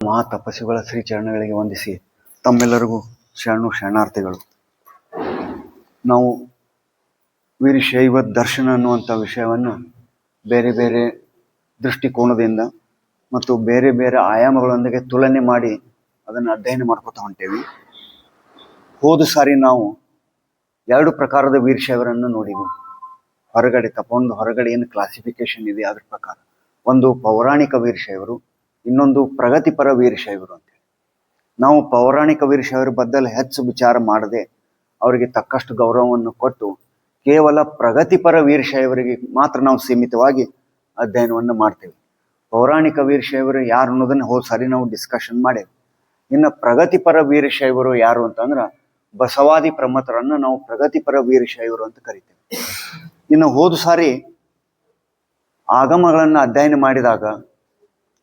ಮಹಾ ತಪಸ್ವಿಗಳ ಶ್ರೀ ಚರಣಗಳಿಗೆ ವಂದಿಸಿ ತಮ್ಮೆಲ್ಲರಿಗೂ ಶರಣಾರ್ಥಿಗಳು. ನಾವು ವೀರಶೈವ ದರ್ಶನ ಅನ್ನುವಂಥ ವಿಷಯವನ್ನು ಬೇರೆ ಬೇರೆ ದೃಷ್ಟಿಕೋನದಿಂದ ಮತ್ತು ಬೇರೆ ಬೇರೆ ಆಯಾಮಗಳೊಂದಿಗೆ ತುಲನೆ ಮಾಡಿ ಅದನ್ನು ಅಧ್ಯಯನ ಮಾಡ್ಕೊತಾ ಹೊಂಟೇವಿ. ಹೋದ ಸಾರಿ ನಾವು 2 ಪ್ರಕಾರದ ವೀರಶೈವರನ್ನು ನೋಡಿದ್ವಿ. ಹೊರಗಡೆ ಏನು ಕ್ಲಾಸಿಫಿಕೇಶನ್ ಇದೆ ಅದ್ರ ಪ್ರಕಾರ. ಒಂದು ಪೌರಾಣಿಕ ವೀರಶೈವರು, ಇನ್ನೊಂದು ಪ್ರಗತಿಪರ ವೀರಶೈವರು ಅಂತೇಳಿ. ನಾವು ಪೌರಾಣಿಕ ವೀರಶೈವರ ಬದಲು ಹೆಚ್ಚು ವಿಚಾರ ಮಾಡದೆ ಅವರಿಗೆ ತಕ್ಕಷ್ಟು ಗೌರವವನ್ನು ಕೊಟ್ಟು ಕೇವಲ ಪ್ರಗತಿಪರ ವೀರಶೈವರಿಗೆ ಮಾತ್ರ ನಾವು ಸೀಮಿತವಾಗಿ ಅಧ್ಯಯನವನ್ನು ಮಾಡ್ತೇವೆ. ಪೌರಾಣಿಕ ವೀರಶೈವರು ಯಾರು ಅನ್ನೋದನ್ನು ಹೋದ ಸಾರಿ ನಾವು ಡಿಸ್ಕಷನ್ ಮಾಡೇವೆ. ಇನ್ನು ಪ್ರಗತಿಪರ ವೀರಶೈವರು ಯಾರು ಅಂತಂದ್ರೆ ಬಸವಾದಿ ಪ್ರಮಥರನ್ನು ನಾವು ಪ್ರಗತಿಪರ ವೀರಶೈವರು ಅಂತ ಕರಿತೇವೆ. ಇನ್ನು ಹೋದ ಸಾರಿ ಆಗಮಗಳನ್ನು ಅಧ್ಯಯನ ಮಾಡಿದಾಗ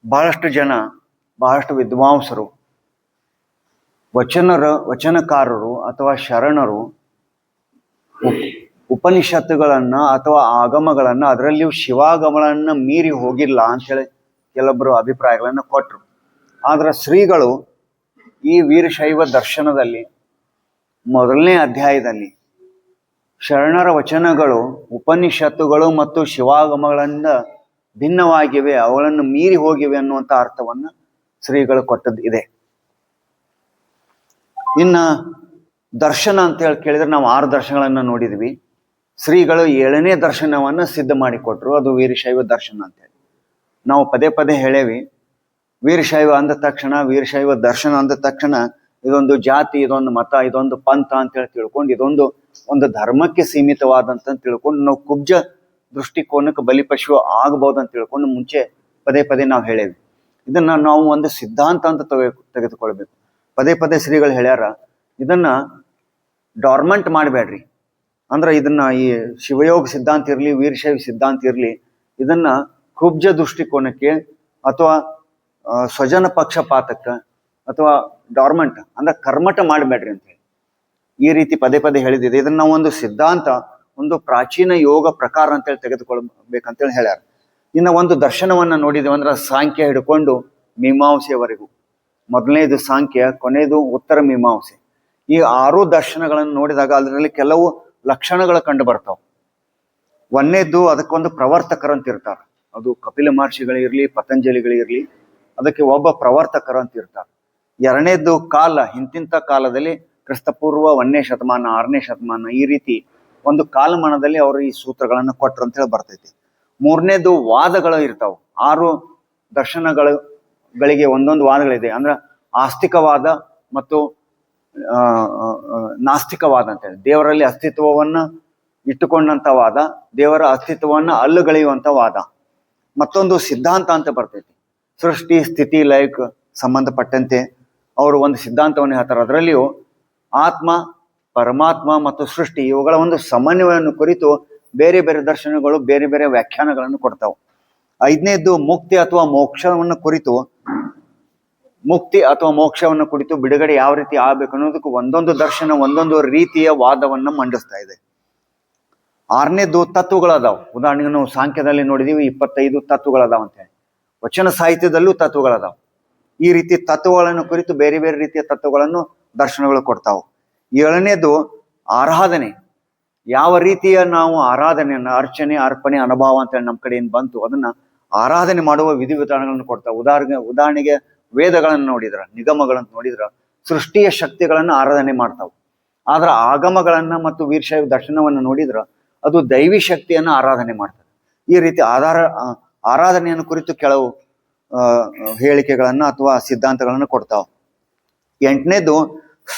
ಬಹಳಷ್ಟು ವಿದ್ವಾಂಸರು, ವಚನಕಾರರು ಅಥವಾ ಶರಣರು ಉಪನಿಷತ್ತುಗಳನ್ನು ಅಥವಾ ಆಗಮಗಳನ್ನು, ಅದರಲ್ಲಿಯೂ ಶಿವಾಗಮಗಳನ್ನು ಮೀರಿ ಹೋಗಿಲ್ಲ ಅಂಥೇಳಿ ಕೆಲವೊಬ್ಬರು ಅಭಿಪ್ರಾಯಗಳನ್ನು ಕೊಟ್ಟರು. ಆದರೆ ಶ್ರೀಗಳು ಈ ವೀರಶೈವ ದರ್ಶನದಲ್ಲಿ ಮೊದಲನೇ ಅಧ್ಯಾಯದಲ್ಲಿ ಶರಣರ ವಚನಗಳು ಉಪನಿಷತ್ತುಗಳು ಮತ್ತು ಶಿವಾಗಮಗಳಿಂದ ಭಿನ್ನವಾಗಿವೆ, ಅವುಗಳನ್ನು ಮೀರಿ ಹೋಗಿವೆ ಅನ್ನುವಂಥ ಅರ್ಥವನ್ನು ಶ್ರೀಗಳು ಕೊಟ್ಟದ್ದು ಇದೆ. ಇನ್ನು ದರ್ಶನ ಅಂತ ಹೇಳಿ ಕೇಳಿದ್ರೆ ನಾವು 6 ದರ್ಶನಗಳನ್ನು ನೋಡಿದ್ವಿ. ಶ್ರೀಗಳು 7ನೇ ದರ್ಶನವನ್ನು ಸಿದ್ಧ ಮಾಡಿಕೊಟ್ರು, ಅದು ವೀರಶೈವ ದರ್ಶನ ಅಂತೇಳಿ. ನಾವು ಪದೇ ಹೇಳೇವಿ, ವೀರಶೈವ ಅಂದ ತಕ್ಷಣ, ವೀರಶೈವ ದರ್ಶನ ಅಂದ ತಕ್ಷಣ ಇದೊಂದು ಜಾತಿ, ಇದೊಂದು ಮತ, ಇದೊಂದು ಪಂಥ ಅಂತೇಳಿ ತಿಳ್ಕೊಂಡು ಒಂದು ಧರ್ಮಕ್ಕೆ ಸೀಮಿತವಾದಂತ ತಿಳ್ಕೊಂಡು ನಾವು ಕುಬ್ಜ ದೃಷ್ಟಿಕೋನಕ್ಕೆ ಬಲಿಪಶು ಆಗಬಹುದು ಅಂತ ತಿಳ್ಕೊಂಡು ಮುಂಚೆ ಪದೇ ನಾವು ಹೇಳೇವಿ. ಇದನ್ನ ನಾವು ಒಂದು ಸಿದ್ಧಾಂತ ಅಂತ ತೆಗೆದುಕೊಳ್ಬೇಕು. ಪದೇ ಶ್ರೀಗಳು ಹೇಳ್ಯಾರ, ಇದನ್ನ ಡಾರ್ಮೆಂಟ್ ಮಾಡಬೇಡ್ರಿ. ಅಂದ್ರೆ ಇದನ್ನ ಈ ಶಿವಯೋಗ ಸಿದ್ಧಾಂತ ಇರಲಿ, ವೀರಶೈವ ಸಿದ್ಧಾಂತ ಇರಲಿ, ಇದನ್ನ ಕುಬ್ಜ ದೃಷ್ಟಿಕೋನಕ್ಕೆ ಅಥವಾ ಸ್ವಜನ ಪಕ್ಷಪಾತಕ್ಕೆ ಅಥವಾ ಡಾರ್ಮೆಂಟ್ ಅಂದ್ರೆ ಕರ್ಮಠ ಮಾಡಬೇಡ್ರಿ ಅಂತ ಹೇಳಿ ಈ ರೀತಿ ಪದೇ ಹೇಳಿದಿದೆ. ಇದನ್ನ ನಾವು ಒಂದು ಸಿದ್ಧಾಂತ, ಒಂದು ಪ್ರಾಚೀನ ಯೋಗ ಪ್ರಕಾರ ಅಂತೇಳಿ ತೆಗೆದುಕೊಳ್ಬೇಕಂತೇಳಿ ಹೇಳ್ಯಾರ. ಇನ್ನು ಒಂದು ದರ್ಶನವನ್ನ ನೋಡಿದೇವೆ ಅಂದ್ರೆ ಸಾಂಖ್ಯ ಹಿಡ್ಕೊಂಡು ಮೀಮಾಂಸೆಯವರೆಗೂ. ಮೊದಲನೇದು ಸಾಂಖ್ಯ, ಕೊನೆಯದು ಉತ್ತರ ಮೀಮಾಂಸೆ. ಈ 6 ದರ್ಶನಗಳನ್ನು ನೋಡಿದಾಗ ಅದರಲ್ಲಿ ಕೆಲವು ಲಕ್ಷಣಗಳು ಕಂಡು ಬರ್ತಾವ. ಒಂದನೇದ್ದು, ಅದಕ್ಕೊಂದು ಪ್ರವರ್ತಕರು ಅಂತ ಇರ್ತಾರೆ. ಅದು ಕಪಿಲ ಮಹರ್ಷಿಗಳಿರ್ಲಿ, ಪತಂಜಲಿಗಳಿರ್ಲಿ, ಅದಕ್ಕೆ ಒಬ್ಬ ಪ್ರವರ್ತಕರು ಅಂತ ಇರ್ತಾರೆ. 2ನೇದ್ದು ಕಾಲ, ಇಂತಿಂಥ ಕಾಲದಲ್ಲಿ ಕ್ರಿಸ್ತಪೂರ್ವ 1ನೇ ಶತಮಾನ, 6ನೇ ಶತಮಾನ, ಈ ರೀತಿ ಒಂದು ಕಾಲಮಾನದಲ್ಲಿ ಅವರು ಈ ಸೂತ್ರಗಳನ್ನು ಕೊಟ್ಟರು ಅಂತ ಹೇಳಿ ಬರ್ತೈತಿ. 3ನೇದ್ದು ವಾದಗಳು ಇರ್ತಾವ. 6 ದರ್ಶನಗಳಿಗೆ ಒಂದೊಂದು ವಾದಗಳಿದೆ. ಅಂದ್ರೆ ಆಸ್ತಿಕವಾದ ಮತ್ತು ನಾಸ್ತಿಕವಾದ ಅಂತೇಳಿ, ದೇವರಲ್ಲಿ ಅಸ್ತಿತ್ವವನ್ನ ಇಟ್ಟುಕೊಂಡಂತ ವಾದ, ದೇವರ ಅಸ್ತಿತ್ವವನ್ನ ಅಲ್ಲುಗಳೆಯುವಂತ ವಾದ. ಮತ್ತೊಂದು ಸಿದ್ಧಾಂತ ಅಂತ ಬರ್ತೈತಿ. ಸೃಷ್ಟಿ ಸ್ಥಿತಿ ಲಯಕ್ಕೆ ಸಂಬಂಧಪಟ್ಟಂತೆ ಅವರು ಒಂದು ಸಿದ್ಧಾಂತವನ್ನು ಹೇಳ್ತಾರೆ. ಅದರಲ್ಲಿಯೂ ಆತ್ಮ, ಪರಮಾತ್ಮ ಮತ್ತು ಸೃಷ್ಟಿ ಇವುಗಳ ಒಂದು ಸಮನ್ವಯವನ್ನು ಕುರಿತು ಬೇರೆ ದರ್ಶನಗಳು ಬೇರೆ ವ್ಯಾಖ್ಯಾನಗಳನ್ನು ಕೊಡ್ತಾವೆ. 5ನೇದ್ದು ಮುಕ್ತಿ ಅಥವಾ ಮೋಕ್ಷವನ್ನು ಕುರಿತು ಬಿಡುಗಡೆ ಯಾವ ರೀತಿ ಆಗ್ಬೇಕು ಅನ್ನೋದಕ್ಕೂ ಒಂದೊಂದು ದರ್ಶನ ಒಂದೊಂದು ರೀತಿಯ ವಾದವನ್ನು ಮಂಡಿಸ್ತಾ ಇದೆ. 6ನೇದ್ದು ತತ್ವಗಳದಾವ್. ಉದಾಹರಣೆಗೆ ನಾವು ಸಾಂಖ್ಯದಲ್ಲಿ ನೋಡಿದೀವಿ 25 ತತ್ವಗಳದಾವ್ ಅಂತ ಹೇಳಿ. ವಚನ ಸಾಹಿತ್ಯದಲ್ಲೂ ತತ್ವಗಳದಾವ್. ಈ ರೀತಿ ತತ್ವಗಳನ್ನು ಕುರಿತು ಬೇರೆ ರೀತಿಯ ತತ್ವಗಳನ್ನು ದರ್ಶನಗಳು ಕೊಡ್ತಾವೆ. 7ನೇದು ಆರಾಧನೆ. ಯಾವ ರೀತಿಯ ನಾವು ಆರಾಧನೆಯನ್ನ, ಅರ್ಚನೆ, ಅರ್ಪಣೆ, ಅನುಭವ ಅಂತೇಳಿ ನಮ್ಮ ಕಡೆ ಏನ್ ಬಂತು ಅದನ್ನ ಆರಾಧನೆ ಮಾಡುವ ವಿಧಿವಿಧಾನಗಳನ್ನು ಕೊಡ್ತಾವೆ. ಉದಾಹರಣೆಗೆ ವೇದಗಳನ್ನು ನೋಡಿದ್ರ, ನಿಗಮಗಳನ್ನು ನೋಡಿದ್ರ ಸೃಷ್ಟಿಯ ಶಕ್ತಿಗಳನ್ನ ಆರಾಧನೆ ಮಾಡ್ತಾವೆ. ಆದ್ರ ಆಗಮಗಳನ್ನ ಮತ್ತು ವೀರಶೈವ ದರ್ಶನವನ್ನು ನೋಡಿದ್ರ ಅದು ದೈವಿ ಶಕ್ತಿಯನ್ನ ಆರಾಧನೆ ಮಾಡ್ತಾರೆ. ಈ ರೀತಿ ಆರಾಧನೆಯನ್ನು ಕುರಿತು ಕೆಲವು ಹೇಳಿಕೆಗಳನ್ನ ಅಥವಾ ಸಿದ್ಧಾಂತಗಳನ್ನು ಕೊಡ್ತಾವ. 8ನೇದು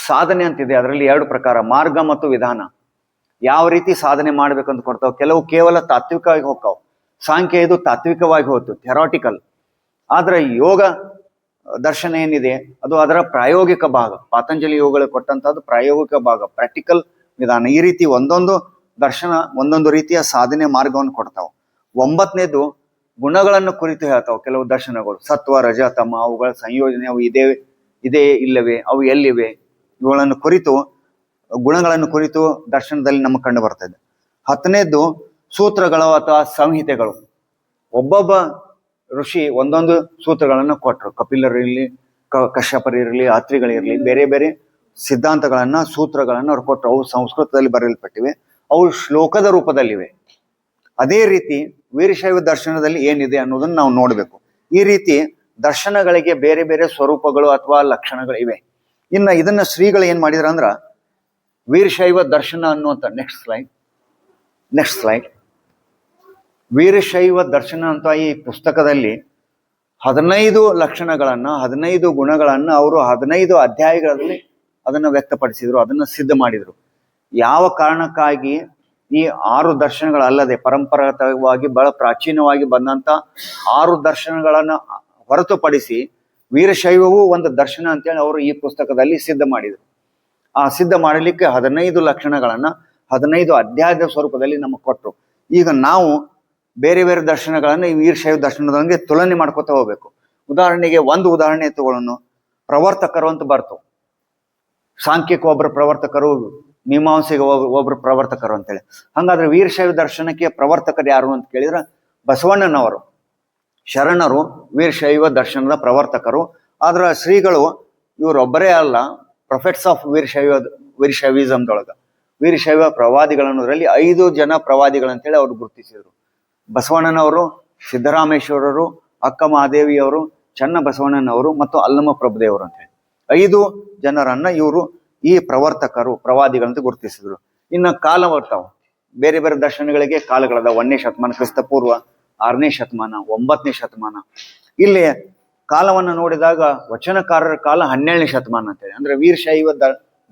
ಸಾಧನೆ ಅಂತಿದೆ. ಅದರಲ್ಲಿ 2 ಪ್ರಕಾರ, ಮಾರ್ಗ ಮತ್ತು ವಿಧಾನ. ಯಾವ ರೀತಿ ಸಾಧನೆ ಮಾಡ್ಬೇಕಂತ ಕೊಡ್ತಾವ. ಕೆಲವು ಕೇವಲ ತಾತ್ವಿಕವಾಗಿ ಹೋಗ್ತಾವ. ಸಾಂಖ್ಯ ಇದು ತಾತ್ವಿಕವಾಗಿ ಹೋಯ್ತು, ಥೆರಾಟಿಕಲ್. ಆದ್ರೆ ಯೋಗ ದರ್ಶನ ಏನಿದೆ ಅದು ಅದರ ಪ್ರಾಯೋಗಿಕ ಭಾಗ. ಪಾತಂಜಲಿ ಯೋಗಗಳು ಕೊಟ್ಟಂತದ್ದು ಪ್ರಾಯೋಗಿಕ ಭಾಗ, ಪ್ರಾಕ್ಟಿಕಲ್ ವಿಧಾನ. ಈ ರೀತಿ ಒಂದೊಂದು ದರ್ಶನ ಒಂದೊಂದು ರೀತಿಯ ಸಾಧನೆ ಮಾರ್ಗವನ್ನು ಕೊಡ್ತಾವ. 9ನೇದು ಗುಣಗಳನ್ನು ಕುರಿತು ಹೇಳ್ತಾವ ಕೆಲವು ದರ್ಶನಗಳು. ಸತ್ವ, ರಜ, ತಮ, ಅವುಗಳ ಸಂಯೋಜನೆ, ಅವು ಇದೇ ಇಲ್ಲವೇ, ಅವು ಎಲ್ಲಿವೆ, ಇವುಗಳನ್ನು ಕುರಿತು, ಗುಣಗಳನ್ನು ಕುರಿತು ದರ್ಶನದಲ್ಲಿ ನಮಗೆ ಕಂಡು ಬರ್ತಾ ಇದೆ. 10ನೇದ್ದು ಸೂತ್ರಗಳು ಅಥವಾ ಸಂಹಿತೆಗಳು. ಒಬ್ಬೊಬ್ಬ ಋಷಿ ಒಂದೊಂದು ಸೂತ್ರಗಳನ್ನು ಕೊಟ್ಟರು. ಕಪಿಲರಲ್ಲಿ ಕಶ್ಯಪರಿರಲಿ, ಅತ್ರಿಗಳಿರಲಿ, ಬೇರೆ ಬೇರೆ ಸಿದ್ಧಾಂತಗಳನ್ನ, ಸೂತ್ರಗಳನ್ನ ಅವ್ರು ಕೊಟ್ಟರು. ಅವು ಸಂಸ್ಕೃತದಲ್ಲಿ ಬರೆಯಲ್ಪಟ್ಟಿವೆ, ಅವು ಶ್ಲೋಕದ ರೂಪದಲ್ಲಿವೆ. ಅದೇ ರೀತಿ ವೀರಶೈವ ದರ್ಶನದಲ್ಲಿ ಏನಿದೆ ಅನ್ನೋದನ್ನ ನಾವು ನೋಡ್ಬೇಕು. ಈ ರೀತಿ ದರ್ಶನಗಳಿಗೆ ಬೇರೆ ಬೇರೆ ಸ್ವರೂಪಗಳು ಅಥವಾ ಲಕ್ಷಣಗಳಿವೆ. ಇನ್ನು ಇದನ್ನ ಶ್ರೀಗಳು ಏನ್ ಮಾಡಿದ್ರ ಅಂದ್ರ ವೀರಶೈವ ದರ್ಶನ ಅನ್ನುವಂಥ ನೆಕ್ಸ್ಟ್ ಸ್ಲೈಡ್ ವೀರಶೈವ ದರ್ಶನ ಅಂತ ಈ ಪುಸ್ತಕದಲ್ಲಿ 15 ಲಕ್ಷಣಗಳನ್ನ, 15 ಗುಣಗಳನ್ನ ಅವರು 15 ಅಧ್ಯಾಯಗಳಲ್ಲಿ ಅದನ್ನ ವ್ಯಕ್ತಪಡಿಸಿದ್ರು, ಅದನ್ನ ಸಿದ್ಧ ಮಾಡಿದ್ರು. ಯಾವ ಕಾರಣಕ್ಕಾಗಿ ಈ 6 ದರ್ಶನಗಳಲ್ಲದೆ ಪರಂಪರಾಗತವಾಗಿ ಬಹಳ ಪ್ರಾಚೀನವಾಗಿ ಬಂದಂತ 6 ದರ್ಶನಗಳನ್ನ ಹೊರತುಪಡಿಸಿ ವೀರಶೈವವು ಒಂದು ದರ್ಶನ ಅಂತೇಳಿ ಅವರು ಈ ಪುಸ್ತಕದಲ್ಲಿ ಸಿದ್ಧ ಮಾಡಿದರು. ಆ ಸಿದ್ಧ ಮಾಡಲಿಕ್ಕೆ 15 ಲಕ್ಷಣಗಳನ್ನ 15 ಅಧ್ಯಾಯದ ಸ್ವರೂಪದಲ್ಲಿ ನಮಗೆ ಕೊಟ್ಟರು. ಈಗ ನಾವು ಬೇರೆ ಬೇರೆ ದರ್ಶನಗಳನ್ನ ಈ ವೀರಶೈವ ದರ್ಶನದೊಂದಿಗೆ ತುಲನೆ ಮಾಡ್ಕೊತಾ ಹೋಗ್ಬೇಕು. ಉದಾಹರಣೆಗೆ ಒಂದು ಉದಾಹರಣೆ ತಗೊಳ್ಳೋಣ. ಪ್ರವರ್ತಕರು ಅಂತ ಬರ್ತು. ಸಾಂಖ್ಯಕ್ಕೆ ಒಬ್ಬರು ಪ್ರವರ್ತಕರು, ಮೀಮಾಂಸೆಗೆ ಒಬ್ರು ಪ್ರವರ್ತಕರು ಅಂತೇಳಿ. ಹಂಗಾದ್ರೆ ವೀರಶೈವ ದರ್ಶನಕ್ಕೆ ಪ್ರವರ್ತಕರು ಯಾರು ಅಂತ ಕೇಳಿದ್ರೆ ಬಸವಣ್ಣನವರು, ಶರಣರು ವೀರಶೈವ ದರ್ಶನದ ಪ್ರವರ್ತಕರು. ಆದ್ರ ಶ್ರೀಗಳು ಇವರೊಬ್ಬರೇ ಅಲ್ಲ, ಪ್ರೊಫೆಟ್ಸ್ ಆಫ್ ವೀರಶೈವಿಸಮ್ದೊಳಗ ವೀರಶೈವ ಪ್ರವಾದಿಗಳನ್ನೋದ್ರಲ್ಲಿ 5 ಜನ ಪ್ರವಾದಿಗಳಂತೇಳಿ ಅವ್ರು ಗುರುತಿಸಿದ್ರು. ಬಸವಣ್ಣನವರು, ಸಿದ್ದರಾಮೇಶ್ವರರು, ಅಕ್ಕ ಮಹಾದೇವಿಯವರು, ಚನ್ನ ಬಸವಣ್ಣನವರು ಮತ್ತು ಅಲ್ಲಮ ಪ್ರಭುದೇವರು ಅಂತೇಳಿ 5 ಜನರನ್ನ ಇವರು ಈ ಪ್ರವರ್ತಕರು, ಪ್ರವಾದಿಗಳಂತ ಗುರುತಿಸಿದ್ರು. ಇನ್ನು ಕಾಲ ಬರ್ತಾವ, ಬೇರೆ ಬೇರೆ ದರ್ಶನಗಳಿಗೆ ಕಾಲಗಳದ. 1ನೇ ಶತಮಾನ ಕ್ರಿಸ್ತ ಪೂರ್ವ, 6ನೇ ಶತಮಾನ, 9ನೇ ಶತಮಾನ. ಇಲ್ಲಿ ಕಾಲವನ್ನು ನೋಡಿದಾಗ ವಚನಕಾರರ ಕಾಲ 12ನೇ ಶತಮಾನ ಅಂತೇಳಿ, ಅಂದ್ರೆ ವೀರಶೈವ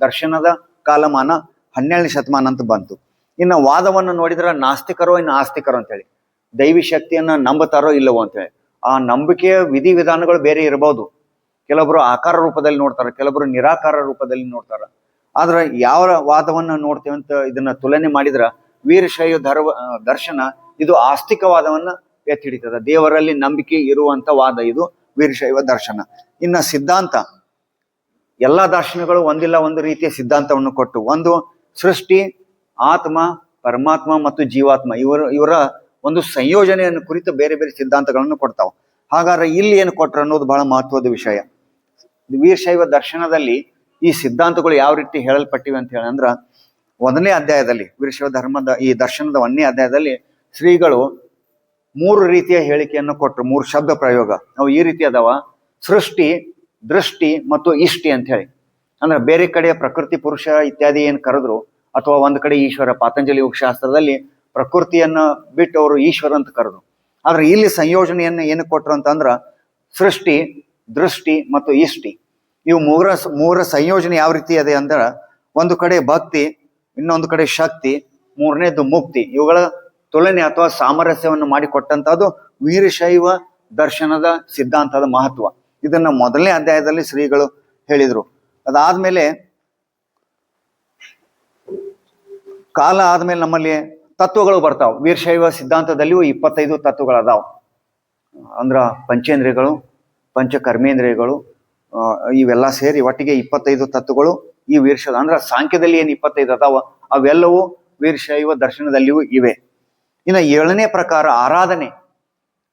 ದರ್ಶನದ ಕಾಲಮಾನ 12ನೇ ಶತಮಾನ ಅಂತ ಬಂತು. ಇನ್ನು ವಾದವನ್ನು ನೋಡಿದ್ರೆ ನಾಸ್ತಿಕರೋ ಇನ್ನು ಆಸ್ತಿಕರು ಅಂತೇಳಿ, ದೈವಿ ಶಕ್ತಿಯನ್ನ ನಂಬುತ್ತಾರೋ ಇಲ್ಲವೋ ಅಂತೇಳಿ. ಆ ನಂಬಿಕೆಯ ವಿಧಿವಿಧಾನಗಳು ಬೇರೆ ಇರಬಹುದು. ಕೆಲವೊಬ್ರು ಆಕಾರ ರೂಪದಲ್ಲಿ ನೋಡ್ತಾರೆ, ಕೆಲವೊಬ್ರು ನಿರಾಕಾರ ರೂಪದಲ್ಲಿ ನೋಡ್ತಾರ. ಆದ್ರೆ ಯಾವ ವಾದವನ್ನ ನೋಡ್ತೇವೆ ಅಂತ ಇದನ್ನ ತುಲನೆ ಮಾಡಿದ್ರ ವೀರಶೈವ ದರ್ಶನ ಇದು ಆಸ್ತಿಕವಾದವನ್ನ ಎತ್ತಿ ಹಿಡಿತದ. ದೇವರಲ್ಲಿ ನಂಬಿಕೆ ಇರುವಂತ ವಾದ ಇದು ವೀರಶೈವ ದರ್ಶನ. ಇನ್ನ ಸಿದ್ಧಾಂತ, ಎಲ್ಲಾ ದರ್ಶನಗಳು ಒಂದಿಲ್ಲ ಒಂದು ರೀತಿಯ ಸಿದ್ಧಾಂತವನ್ನು ಕೊಟ್ಟು, ಒಂದು ಸೃಷ್ಟಿ, ಆತ್ಮ, ಪರಮಾತ್ಮ ಮತ್ತು ಜೀವಾತ್ಮ ಇವರ ಒಂದು ಸಂಯೋಜನೆಯನ್ನು ಕುರಿತು ಬೇರೆ ಬೇರೆ ಸಿದ್ಧಾಂತಗಳನ್ನು ಕೊಡ್ತಾವ. ಹಾಗಾದ್ರೆ ಇಲ್ಲಿ ಏನು ಕೊಟ್ರು ಅನ್ನೋದು ಬಹಳ ಮಹತ್ವದ ವಿಷಯ. ವೀರಶೈವ ದರ್ಶನದಲ್ಲಿ ಈ ಸಿದ್ಧಾಂತಗಳು ಯಾವ ರೀತಿ ಹೇಳಲ್ಪಟ್ಟಿವೆ ಅಂತ ಹೇಳಿ ಅಂದ್ರ 1ನೇ ಅಧ್ಯಾಯದಲ್ಲಿ, ವೀರಶೈವ ಧರ್ಮದ ಈ ದರ್ಶನದ 1ನೇ ಅಧ್ಯಾಯದಲ್ಲಿ ಶ್ರೀಗಳು 3 ರೀತಿಯ ಹೇಳಿಕೆಯನ್ನು ಕೊಟ್ಟರು. 3 ಶಬ್ದ ಪ್ರಯೋಗ ಅವು ಈ ರೀತಿ ಅದಾವ: ಸೃಷ್ಟಿ, ದೃಷ್ಟಿ ಮತ್ತು ಇಷ್ಟಿ ಅಂತ ಹೇಳಿ. ಅಂದ್ರೆ ಬೇರೆ ಕಡೆ ಪ್ರಕೃತಿ ಪುರುಷ ಇತ್ಯಾದಿ ಏನ್ ಕರೆದ್ರು, ಅಥವಾ ಒಂದ್ ಕಡೆ ಈಶ್ವರ, ಪಾತಂಜಲಿ ಯೋಗಶಾಸ್ತ್ರದಲ್ಲಿ ಪ್ರಕೃತಿಯನ್ನ ಬಿಟ್ಟು ಅವರು ಈಶ್ವರ ಅಂತ ಕರೆದ್ರು. ಆದ್ರೆ ಇಲ್ಲಿ ಸಂಯೋಜನೆಯನ್ನ ಏನು ಕೊಟ್ರು ಅಂತಂದ್ರ ಸೃಷ್ಟಿ, ದೃಷ್ಟಿ ಮತ್ತು ಇಷ್ಟಿ. ಇವು ಮೂರ ಸಂಯೋಜನೆ ಯಾವ ರೀತಿ ಇದೆ ಅಂದ್ರ, ಒಂದು ಕಡೆ ಭಕ್ತಿ, ಇನ್ನೊಂದು ಕಡೆ ಶಕ್ತಿ, 3ನೇದು ಮುಕ್ತಿ. ಇವುಗಳ ತುಲನೆ ಅಥವಾ ಸಾಮರಸ್ಯವನ್ನು ಮಾಡಿಕೊಟ್ಟಂತಹದ್ದು ವೀರಶೈವ ದರ್ಶನದ ಸಿದ್ಧಾಂತದ ಮಹತ್ವ. ಇದನ್ನ 1ನೇ ಅಧ್ಯಾಯದಲ್ಲಿ ಶ್ರೀಗಳು ಹೇಳಿದ್ರು. ಅದಾದ್ಮೇಲೆ ಕಾಲ ಆದ್ಮೇಲೆ ನಮ್ಮಲ್ಲಿ ತತ್ವಗಳು ಬರ್ತಾವ. ವೀರಶೈವ ಸಿದ್ಧಾಂತದಲ್ಲಿಯೂ 25 ತತ್ವಗಳದಾವ. ಅಂದ್ರ ಪಂಚೇಂದ್ರಿಯಗಳು, ಪಂಚಕರ್ಮೇಂದ್ರಿಯಗಳು, ಇವೆಲ್ಲ ಸೇರಿ ಒಟ್ಟಿಗೆ 25 ತತ್ವಗಳು ಈ ವೀರಶೈವ. ಅಂದ್ರ ಸಾಂಖ್ಯದಲ್ಲಿ ಏನ್ 25 ಅದಾವ ಅವೆಲ್ಲವೂ ವೀರಶೈವ ದರ್ಶನದಲ್ಲಿಯೂ ಇವೆ. ಇನ್ನು 7ನೇ ಪ್ರಕಾರ ಆರಾಧನೆ,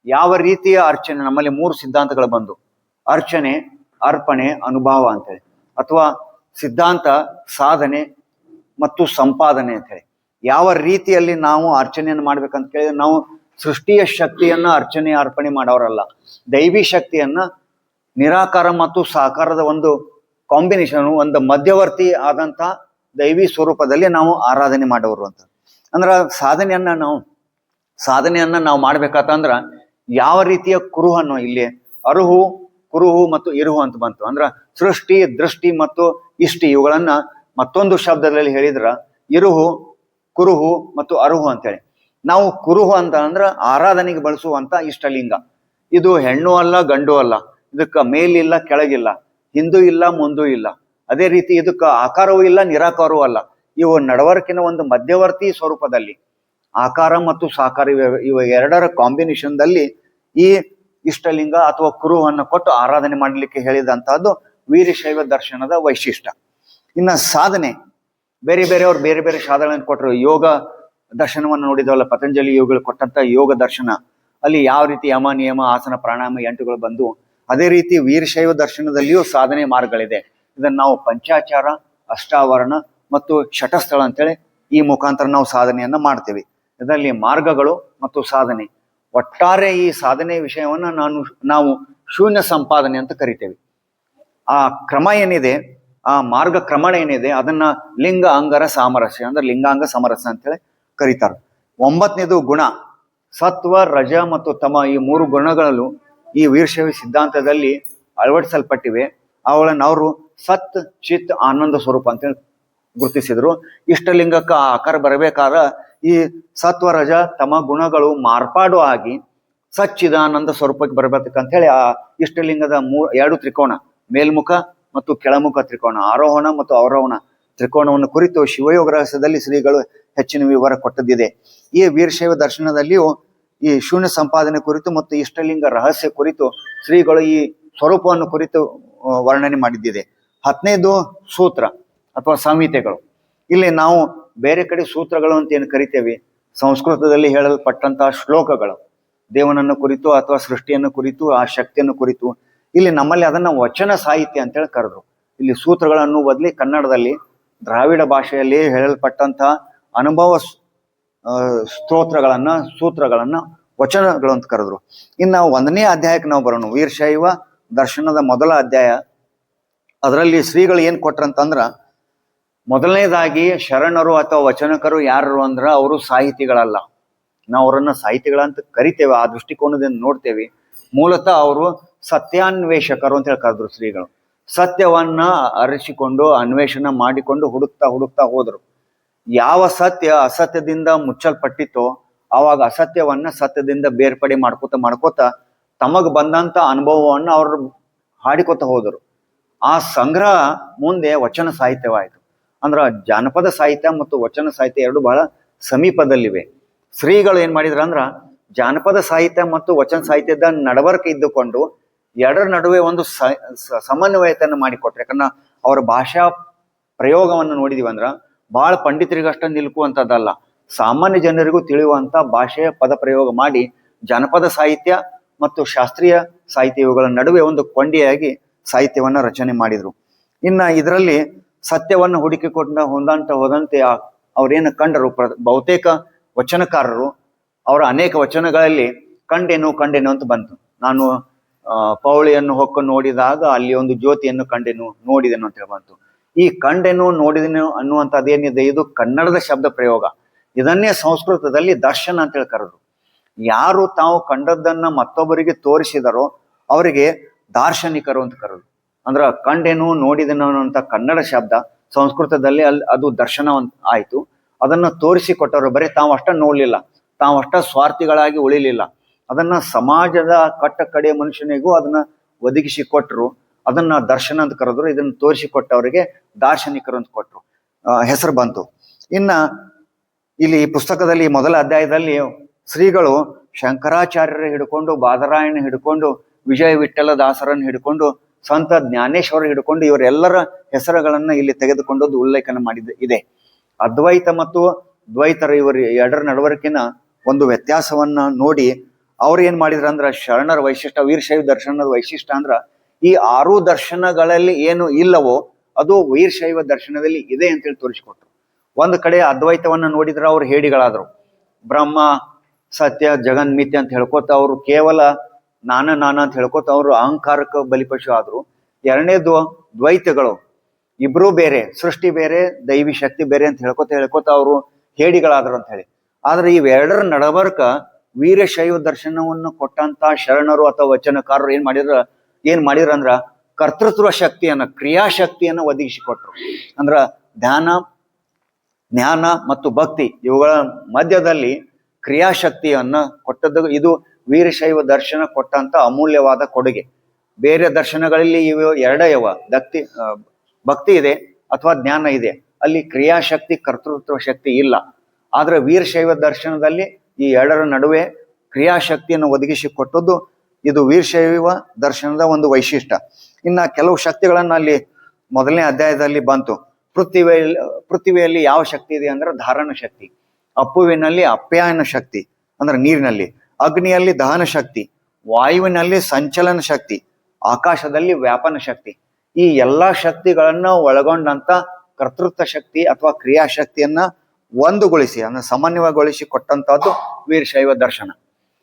ಯಾವ ರೀತಿಯ ಅರ್ಚನೆ. ನಮ್ಮಲ್ಲಿ 3 ಸಿದ್ಧಾಂತಗಳು ಬಂದು: ಅರ್ಚನೆ, ಅರ್ಪಣೆ, ಅನುಭವ ಅಂತೇಳಿ, ಅಥವಾ ಸಿದ್ಧಾಂತ, ಸಾಧನೆ ಮತ್ತು ಸಂಪಾದನೆ ಅಂತೇಳಿ. ಯಾವ ರೀತಿಯಲ್ಲಿ ನಾವು ಅರ್ಚನೆಯನ್ನು ಮಾಡ್ಬೇಕಂತ ಕೇಳಿದ್ರೆ, ನಾವು ಸೃಷ್ಟಿಯ ಶಕ್ತಿಯನ್ನ ಅರ್ಚನೆ ಅರ್ಪಣೆ ಮಾಡೋರಲ್ಲ, ದೈವಿ ಶಕ್ತಿಯನ್ನ ನಿರಾಕಾರ ಮತ್ತು ಸಾಕಾರದ ಒಂದು ಕಾಂಬಿನೇಷನ್, ಒಂದು ಮಧ್ಯವರ್ತಿ ಆದಂತ ದೈವಿ ಸ್ವರೂಪದಲ್ಲಿ ನಾವು ಆರಾಧನೆ ಮಾಡೋರು ಅಂತ. ಅಂದ್ರ ಸಾಧನೆಯನ್ನ ನಾವು ಮಾಡ್ಬೇಕಂದ್ರ ಯಾವ ರೀತಿಯ ಕುರುಹನ್ನು, ಇಲ್ಲಿ ಅರುಹು, ಕುರುಹು ಮತ್ತು ಇರುಹು ಅಂತ ಬಂತು. ಅಂದ್ರ ಸೃಷ್ಟಿ, ದೃಷ್ಟಿ ಮತ್ತು ಇಷ್ಟಿ ಇವುಗಳನ್ನ ಮತ್ತೊಂದು ಶಬ್ದದಲ್ಲಿ ಹೇಳಿದ್ರ ಇರುಹು, ಕುರುಹು ಮತ್ತು ಅರುಹು ಅಂತೇಳಿ. ನಾವು ಕುರುಹು ಅಂತ ಅಂದ್ರ ಆರಾಧನೆಗೆ ಬಳಸುವಂತ ಇಷ್ಟಲಿಂಗ. ಇದು ಹೆಣ್ಣು ಅಲ್ಲ, ಗಂಡು ಅಲ್ಲ, ಇದಕ್ಕ ಮೇಲಿಲ್ಲ, ಕೆಳಗಿಲ್ಲ, ಹಿಂದೂ ಇಲ್ಲ, ಮುಂದೂ ಇಲ್ಲ. ಅದೇ ರೀತಿ ಇದಕ್ಕ ಆಕಾರವೂ ಇಲ್ಲ, ನಿರಾಕಾರವೂ ಅಲ್ಲ. ಇವು ನಡವರ್ಕಿನ ಒಂದು ಮಧ್ಯವರ್ತಿ ಸ್ವರೂಪದಲ್ಲಿ ಆಕಾರ ಮತ್ತು ಸಾಕಾರ ಇವ ಎರಡರ ಕಾಂಬಿನೇಷನ್ದಲ್ಲಿ ಈ ಇಷ್ಟಲಿಂಗ ಅಥವಾ ಕುರುಹನ್ನು ಕೊಟ್ಟು ಆರಾಧನೆ ಮಾಡಲಿಕ್ಕೆ ಹೇಳಿದಂತಹದ್ದು ವೀರಶೈವ ದರ್ಶನದ ವೈಶಿಷ್ಟ್ಯ. ಇನ್ನ ಸಾಧನೆ, ಬೇರೆ ಬೇರೆಯವ್ರು ಬೇರೆ ಬೇರೆ ಸಾಧನೆಗಳನ್ನು ಕೊಟ್ಟರು. ಯೋಗ ದರ್ಶನವನ್ನು ನೋಡಿದವಲ್ಲ, ಪತಂಜಲಿ ಯೋಗಗಳು ಕೊಟ್ಟಂತ ಯೋಗ ದರ್ಶನ, ಅಲ್ಲಿ ಯಾವ ರೀತಿ ಯಮ, ನಿಯಮ, ಆಸನ, ಪ್ರಾಣಾಯಾಮ 8ಗಳು ಬಂದು ಅದೇ ರೀತಿ ವೀರಶೈವ ದರ್ಶನದಲ್ಲಿಯೂ ಸಾಧನೆ ಮಾರ್ಗಗಳಿದೆ. ಇದನ್ನು ನಾವು ಪಂಚಾಚಾರ, ಅಷ್ಟಾವರಣ ಮತ್ತು ಶಟಸ್ಥಳ ಅಂತೇಳಿ ಈ ಮುಖಾಂತರ ನಾವು ಸಾಧನೆಯನ್ನ ಮಾಡ್ತೇವೆ. ಇದರಲ್ಲಿ ಮಾರ್ಗಗಳು ಮತ್ತು ಸಾಧನೆ, ಒಟ್ಟಾರೆ ಈ ಸಾಧನೆ ವಿಷಯವನ್ನ ನಾವು ಶೂನ್ಯ ಸಂಪಾದನೆ ಅಂತ ಕರಿತೇವೆ. ಆ ಕ್ರಮ ಏನಿದೆ, ಆ ಮಾರ್ಗ ಕ್ರಮಣ ಏನಿದೆ, ಅದನ್ನ ಲಿಂಗ ಅಂಗರ ಸಾಮರಸ್ಯ ಅಂದ್ರೆ ಲಿಂಗಾಂಗ ಸಮರಸ ಅಂತೇಳಿ ಕರೀತಾರೆ. 9ನೇದು ಗುಣ, ಸತ್ವ, ರಜ ಮತ್ತು ತಮ, ಈ 3 ಗುಣಗಳಲ್ಲೂ ಈ ವೀರಶೈವ ಸಿದ್ಧಾಂತದಲ್ಲಿ ಅಳವಡಿಸಲ್ಪಟ್ಟಿವೆ. ಅವುಗಳನ್ನು ಅವರು ಸತ್, ಚಿತ್, ಆನಂದ ಸ್ವರೂಪ ಅಂತೇಳಿ ಗುರುತಿಸಿದ್ರು. ಇಷ್ಟಲಿಂಗಕ್ಕೆ ಆ ಆಕಾರ ಬರಬೇಕಾದ್ರೆ ಈ ಸತ್ವ, ರಜ, ತಮ ಗುಣಗಳು ಮಾರ್ಪಾಡು ಆಗಿ ಸಚ್ಚಿದಾನಂದ ಸ್ವರೂಪಕ್ಕೆ ಬರಬೇಕಂತ ಹೇಳಿ ಆ ಇಷ್ಟಲಿಂಗದ 2 ತ್ರಿಕೋನ, ಮೇಲ್ಮುಖ ಮತ್ತು ಕೆಳಮುಖ ತ್ರಿಕೋನ, ಆರೋಹಣ ಮತ್ತು ಅವರೋಹಣ ತ್ರಿಕೋನವನ್ನು ಕುರಿತು ಶಿವಯೋಗ ರಹಸ್ಯದಲ್ಲಿ ಶ್ರೀಗಳು ಹೆಚ್ಚಿನ ವಿವರ ಕೊಟ್ಟದ್ದಿದೆ. ಈ ವೀರಶೈವ ದರ್ಶನದಲ್ಲಿಯೂ ಈ ಶೂನ್ಯ ಸಂಪಾದನೆ ಕುರಿತು ಮತ್ತು ಇಷ್ಟಲಿಂಗ ರಹಸ್ಯ ಕುರಿತು ಶ್ರೀಗಳು ಈ ಸ್ವರೂಪವನ್ನು ಕುರಿತು ವರ್ಣನೆ ಮಾಡಿದ್ದಿದೆ. 10ನೇದು ಸೂತ್ರ ಅಥವಾ ಸಂಹಿತೆಗಳು. ಇಲ್ಲಿ ನಾವು ಬೇರೆ ಕಡೆ ಸೂತ್ರಗಳು ಅಂತ ಏನು ಕರಿತೇವೆ, ಸಂಸ್ಕೃತದಲ್ಲಿ ಹೇಳಲ್ಪಟ್ಟಂತಹ ಶ್ಲೋಕಗಳು, ದೇವನನ್ನು ಕುರಿತು ಅಥವಾ ಸೃಷ್ಟಿಯನ್ನು ಕುರಿತು, ಆ ಶಕ್ತಿಯನ್ನು ಕುರಿತು. ಇಲ್ಲಿ ನಮ್ಮಲ್ಲಿ ಅದನ್ನ ವಚನ ಸಾಹಿತ್ಯ ಅಂತೇಳಿ ಕರೆದ್ರು. ಇಲ್ಲಿ ಸೂತ್ರಗಳನ್ನು ಬದಲಿ ಕನ್ನಡದಲ್ಲಿ ದ್ರಾವಿಡ ಭಾಷೆಯಲ್ಲಿ ಹೇಳಲ್ಪಟ್ಟಂತಹ ಅನುಭವ ಸ್ತೋತ್ರಗಳನ್ನ, ಸೂತ್ರಗಳನ್ನ ವಚನಗಳು ಅಂತ ಕರೆದ್ರು. ಇನ್ನು 1ನೇ ಅಧ್ಯಾಯಕ್ಕೆ ನಾವು ಬರೋಣ. ವೀರಶೈವ ದರ್ಶನದ ಮೊದಲ ಅಧ್ಯಾಯ. ಅದರಲ್ಲಿ ಶ್ರೀಗಳು ಏನ್ ಕೊಟ್ರಂತಂದ್ರ, ಮೊದಲನೇದಾಗಿ ಶರಣರು ಅಥವಾ ವಚನಕರು ಯಾರು ಅಂದ್ರ ಅವರು ಸಾಹಿತಿಗಳಲ್ಲ. ನಾವು ಅವರನ್ನ ಸಾಹಿತಿಗಳಂತ ಕರಿತೇವೆ, ಆ ದೃಷ್ಟಿಕೋನದಿಂದ ನೋಡ್ತೇವೆ. ಮೂಲತಃ ಅವರು ಸತ್ಯಾನ್ವೇಷಕರು ಅಂತ ಹೇಳಿ ಕರೆದ್ರು ಶ್ರೀಗಳು. ಸತ್ಯವನ್ನ ಅರಸಿಕೊಂಡು ಅನ್ವೇಷಣೆ ಮಾಡಿಕೊಂಡು ಹುಡುಕ್ತಾ ಹೋದ್ರು. ಯಾವ ಸತ್ಯ ಅಸತ್ಯದಿಂದ ಮುಚ್ಚಲ್ಪಟ್ಟಿತ್ತೋ ಆವಾಗ ಅಸತ್ಯವನ್ನ ಸತ್ಯದಿಂದ ಬೇರ್ಪಡೆ ಮಾಡ್ಕೋತ ತಮಗ್ ಬಂದಂತ ಅನುಭವವನ್ನ ಅವರು ಹಾಡಿಕೊತ ಹೋದರು. ಆ ಸಂಗ್ರಹ ಮುಂದೆ ವಚನ ಸಾಹಿತ್ಯವಾಯಿತು. ಅಂದ್ರ ಜಾನಪದ ಸಾಹಿತ್ಯ ಮತ್ತು ವಚನ ಸಾಹಿತ್ಯ ಎರಡು ಬಹಳ ಸಮೀಪದಲ್ಲಿವೆ. ಶ್ರೀಗಳು ಏನ್ ಮಾಡಿದ್ರ ಅಂದ್ರ ಜಾನಪದ ಸಾಹಿತ್ಯ ಮತ್ತು ವಚನ ಸಾಹಿತ್ಯದ ನಡವಳಿಕೆ ಇದ್ದುಕೊಂಡು ಎರಡರ ನಡುವೆ ಒಂದು ಸಮನ್ವಯತೆಯನ್ನು ಮಾಡಿಕೊಟ್ರೆ. ಯಾಕಂದ್ರೆ ಅವರ ಭಾಷಾ ಪ್ರಯೋಗವನ್ನು ನೋಡಿದೀವಿ ಅಂದ್ರ ಬಹಳ ಪಂಡಿತರಿಗಷ್ಟ ನಿಲ್ಕುವಂಥದ್ದಲ್ಲ, ಸಾಮಾನ್ಯ ಜನರಿಗೂ ತಿಳಿಯುವಂತ ಭಾಷೆಯ ಪದ ಪ್ರಯೋಗ ಮಾಡಿ ಜಾನಪದ ಸಾಹಿತ್ಯ ಮತ್ತು ಶಾಸ್ತ್ರೀಯ ಸಾಹಿತ್ಯ ಇವುಗಳ ನಡುವೆ ಒಂದು ಕೊಂಡಿಯಾಗಿ ಸಾಹಿತ್ಯವನ್ನ ರಚನೆ ಮಾಡಿದ್ರು. ಇನ್ನ ಇದರಲ್ಲಿ ಸತ್ಯವನ್ನು ಹುಡುಕಿಕೊಂಡ ಹೋದಂತೆ ಅವ್ರೇನು ಕಂಡರು, ಬಹುತೇಕ ವಚನಕಾರರು ಅವರ ಅನೇಕ ವಚನಗಳಲ್ಲಿ ಕಂಡೆನು ಅಂತ ಬಂತು. ನಾನು ಪೌಳಿಯನ್ನು ಹೊಕ್ಕ ನೋಡಿದಾಗ ಅಲ್ಲಿ ಒಂದು ಜ್ಯೋತಿಯನ್ನು ನೋಡಿದೆನು ಅಂತ ಹೇಳಿ ಬಂತು. ಈ ಕಂಡೆನು ನೋಡಿದೆನು ಅನ್ನುವಂಥದ್ದೇನಿದೆ, ಇದು ಕನ್ನಡದ ಶಬ್ದ ಪ್ರಯೋಗ. ಇದನ್ನೇ ಸಂಸ್ಕೃತದಲ್ಲಿ ದರ್ಶನ ಅಂತ ಹೇಳಿ ಕರೆದ್ರು. ಯಾರು ತಾವು ಕಂಡದ್ದನ್ನ ಮತ್ತೊಬ್ಬರಿಗೆ ತೋರಿಸಿದರೋ ಅವರಿಗೆ ದಾರ್ಶನಿಕರು ಅಂತ ಕರೆದ್ರು. ಅಂದ್ರ ಕಂಡೆನು ನೋಡಿದೆನು ಅನ್ನುವಂಥ ಕನ್ನಡ ಶಬ್ದ ಸಂಸ್ಕೃತದಲ್ಲಿ ಅದು ದರ್ಶನ ಆಯ್ತು. ಅದನ್ನ ತೋರಿಸಿಕೊಟ್ಟರು. ಬರೀ ತಾವಷ್ಟ ನೋಡ್ಲಿಲ್ಲ, ತಾವಷ್ಟ ಸ್ವಾರ್ಥಿಗಳಾಗಿ ಉಳಿಲಿಲ್ಲ, ಅದನ್ನ ಸಮಾಜದ ಕಟ್ಟ ಕಡೆಯ ಮನುಷ್ಯನಿಗೂ ಅದನ್ನ ಒದಗಿಸಿ ಕೊಟ್ಟರು. ಅದನ್ನ ದರ್ಶನ ಅಂತ ಕರೆದ್ರು. ಇದನ್ನ ತೋರಿಸಿಕೊಟ್ಟವರಿಗೆ ದಾರ್ಶನಿಕರು ಅಂತ ಕೊಟ್ರು, ಹೆಸರು ಬಂತು. ಇನ್ನ ಇಲ್ಲಿ ಈ ಪುಸ್ತಕದಲ್ಲಿ ಮೊದಲ ಅಧ್ಯಾಯದಲ್ಲಿ ಶ್ರೀಗಳು ಶಂಕರಾಚಾರ್ಯರ ಹಿಡ್ಕೊಂಡು, ಬಾದರಾಯಣ ಹಿಡ್ಕೊಂಡು, ವಿಜಯ ವಿಠ್ಠಲ ದಾಸರನ್ನು ಹಿಡ್ಕೊಂಡು, ಸಂತ ಜ್ಞಾನೇಶ್ವರ ಹಿಡ್ಕೊಂಡು ಇವರೆಲ್ಲರ ಹೆಸರುಗಳನ್ನ ಇಲ್ಲಿ ತೆಗೆದುಕೊಂಡದ್ದು ಉಲ್ಲೇಖನ ಇದೆ. ಅದ್ವೈತ ಮತ್ತು ದ್ವೈತರ ಇವರು ಎರಡರ ನಡವಳಿಕೆನ ಒಂದು ವ್ಯತ್ಯಾಸವನ್ನ ನೋಡಿ ಅವ್ರು ಏನ್ ಮಾಡಿದ್ರ ಅಂದ್ರ, ಶರಣರ ವೈಶಿಷ್ಟ್ಯ, ವೀರಶೈವ ದರ್ಶನದ ವೈಶಿಷ್ಟ್ಯ ಅಂದ್ರ ಈ 6 ದರ್ಶನಗಳಲ್ಲಿ ಏನು ಇಲ್ಲವೋ ಅದು ವೀರಶೈವ ದರ್ಶನದಲ್ಲಿ ಇದೆ ಅಂತೇಳಿ ತೋರಿಸಿಕೊಟ್ರು. ಒಂದು ಕಡೆ ಅದ್ವೈತವನ್ನ ನೋಡಿದ್ರ ಅವ್ರು ಹೇಡಿಗಳಾದ್ರು, ಬ್ರಹ್ಮ ಸತ್ಯ ಜಗನ್ಮಿತ್ಯ ಅಂತ ಹೇಳ್ಕೊತ ಅವರು ಕೇವಲ ನಾನ ಅಂತ ಹೇಳ್ಕೊತ ಅವರು ಅಹಂಕಾರಕ್ಕೆ ಬಲಿಪಶು ಆದ್ರು. ಎರಡನೇದು ದ್ವೈತಗಳು, ಇಬ್ರು ಬೇರೆ, ಸೃಷ್ಟಿ ಬೇರೆ ದೈವಿ ಶಕ್ತಿ ಬೇರೆ ಅಂತ ಹೇಳ್ಕೊತ ಅವರು ಹೇಡಿಗಳಾದ್ರು ಅಂತ ಹೇಳಿ. ಆದ್ರೆ ಇವೆರಡರ ನಡಬರ್ಕ ವೀರಶೈವ ದರ್ಶನವನ್ನು ಕೊಟ್ಟಂತ ಶರಣರು ಅಥವಾ ವಚನಕಾರರು ಏನ್ ಮಾಡಿದ್ರ ಅಂದ್ರ ಕರ್ತೃತ್ವ ಶಕ್ತಿಯನ್ನ, ಕ್ರಿಯಾಶಕ್ತಿಯನ್ನ ಒದಗಿಸಿಕೊಟ್ರು. ಅಂದ್ರ ಧ್ಯಾನ, ಜ್ಞಾನ ಮತ್ತು ಭಕ್ತಿ ಇವುಗಳ ಮಧ್ಯದಲ್ಲಿ ಕ್ರಿಯಾಶಕ್ತಿಯನ್ನ ಕೊಟ್ಟದ್ದು ಇದು ವೀರಶೈವ ದರ್ಶನ ಕೊಟ್ಟಂತ ಅಮೂಲ್ಯವಾದ ಕೊಡುಗೆ. ಬೇರೆ ದರ್ಶನಗಳಲ್ಲಿ ಇವು ಎರಡೇ ಯವ, ಭಕ್ತಿ ಇದೆ ಅಥವಾ ಜ್ಞಾನ ಇದೆ, ಅಲ್ಲಿ ಕ್ರಿಯಾಶಕ್ತಿ ಕರ್ತೃತ್ವ ಶಕ್ತಿ ಇಲ್ಲ. ಆದ್ರೆ ವೀರಶೈವ ದರ್ಶನದಲ್ಲಿ ಈ ಎರಡರ ನಡುವೆ ಕ್ರಿಯಾಶಕ್ತಿಯನ್ನು ಒದಗಿಸಿ ಕೊಟ್ಟದ್ದು ಇದು ವೀರಶೈವ ದರ್ಶನದ ಒಂದು ವೈಶಿಷ್ಟ್ಯ. ಇನ್ನ ಕೆಲವು ಶಕ್ತಿಗಳನ್ನ ಅಲ್ಲಿ ಮೊದಲನೇ ಅಧ್ಯಾಯದಲ್ಲಿ ಬಂತು. ಪೃಥ್ವಿಯಲ್ಲಿ ಯಾವ ಶಕ್ತಿ ಇದೆ ಅಂದ್ರೆ ಧಾರಣ ಶಕ್ತಿ, ಅಪ್ಪುವಿನಲ್ಲಿ ಅಪ್ಯಾಯನ ಶಕ್ತಿ ಅಂದ್ರೆ ನೀರಿನಲ್ಲಿ, ಅಗ್ನಿಯಲ್ಲಿ ದಹನ ಶಕ್ತಿ, ವಾಯುವಿನಲ್ಲಿ ಸಂಚಲನ ಶಕ್ತಿ, ಆಕಾಶದಲ್ಲಿ ವ್ಯಾಪನ ಶಕ್ತಿ. ಈ ಎಲ್ಲಾ ಶಕ್ತಿಗಳನ್ನ ಒಳಗೊಂಡಂತ ಕರ್ತೃತ್ವ ಶಕ್ತಿ ಅಥವಾ ಕ್ರಿಯಾಶಕ್ತಿಯನ್ನ ಒಂದುಗೊಳಿಸಿ ಅಂದ್ರೆ ಸಮನ್ವಯಗೊಳಿಸಿ ಕೊಟ್ಟಂತಹದ್ದು ವೀರಶೈವ ದರ್ಶನ.